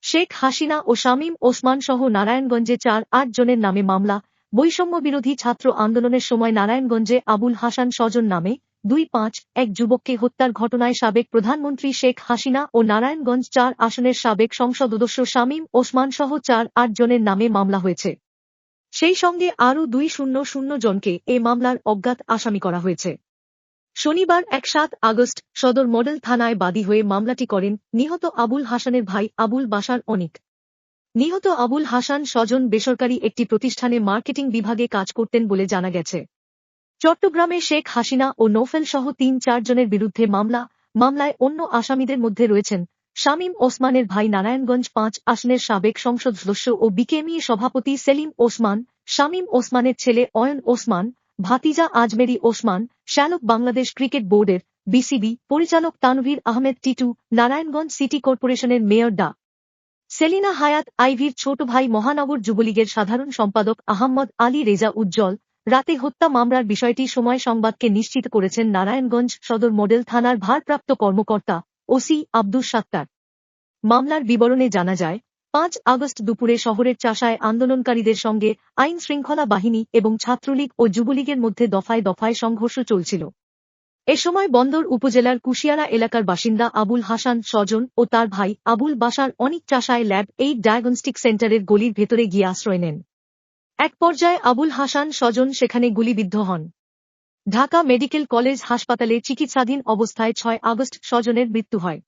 শেখ হাসিনা ও শামীম ওসমান সহ নারায়ণগঞ্জে ৪-৮ জনের নামে মামলা। বৈষম্য বিরোধী ছাত্র আন্দোলনের সময় নারায়ণগঞ্জে আবুল হাসান স্বজন নামে ২-৫-১ যুবককে হত্যার ঘটনায় সাবেক প্রধানমন্ত্রী শেখ হাসিনা ও নারায়ণগঞ্জ ৪ আসনের সাবেক সংসদ সদস্য শামীম ওসমান সহ ৪-৮ জনের নামে মামলা হয়েছে। সেই সঙ্গে আরও ২০০ জনকে এ মামলার অজ্ঞাত আসামি করা হয়েছে। শনিবার ৭ আগস্ট সদর মডেল থানায় বাদী হয়ে মামলাটি করেন নিহত আবুল হাসানের ভাই আবুল বাশার অনিক। নিহত আবুল হাসান স্বজন বেসরকারি একটি প্রতিষ্ঠানে মার্কেটিং বিভাগে কাজ করতেন বলে জানা গেছে। চট্টগ্রামে শেখ হাসিনা ও নৌফেল সহ ৩-৪ জনের বিরুদ্ধে মামলায় অন্য আসামিদের মধ্যে রয়েছেন শামীম ওসমানের ভাই নারায়ণগঞ্জ ৫ আসনের সাবেক সংসদ সদস্য ও বিকেএমই সভাপতি সেলিম ওসমান, শামীম ওসমানের ছেলে অয়ন ওসমান, ভাতিজা আজমেরী ওসমান, শ্যালক বাংলাদেশ ক্রিকেট বোর্ডের বিসিবি পরিচালক তানভীর আহমেদ টিটু, নারায়ণগঞ্জ সিটি কর্পোরেশনের মেয়র ডা সেলিনা হায়াত আইভীর ছোট ভাই মহানগর যুবলীগের সাধারণ সম্পাদক আহম্মদ আলী রেজা উজ্জ্বল। রাতে হত্যা মামলার বিষয়টি সময় সংবাদকে নিশ্চিত করেছেন নারায়ণগঞ্জ সদর মডেল থানার ভারপ্রাপ্ত কর্মকর্তা ওসি আব্দুস সাত্তার। মামলার বিবরণে জানা যায়, ৫ আগস্ট দুপুরে শহরের চাষায় আন্দোলনকারীদের সঙ্গে আইন শৃঙ্খলা বাহিনী এবং ছাত্রলীগ ও যুবলীগের মধ্যে দফায় দফায় সংঘর্ষ চলছিল। এ সময় বন্দর উপজেলার কুশিয়ারা এলাকার বাসিন্দা আবুল হাসান স্বজন ও তার ভাই আবুল বাশার অনিক চাষায় ল্যাব ৮ ডায়াগনস্টিক সেন্টারের গলির ভেতরে গিয়ে আশ্রয় নেন। এক পর্যায়ে আবুল হাসান স্বজন সেখানে গুলিবিদ্ধ হন। ঢাকা মেডিকেল কলেজ হাসপাতালে চিকিৎসাধীন অবস্থায় ৬ আগস্ট স্বজনের মৃত্যু হয়।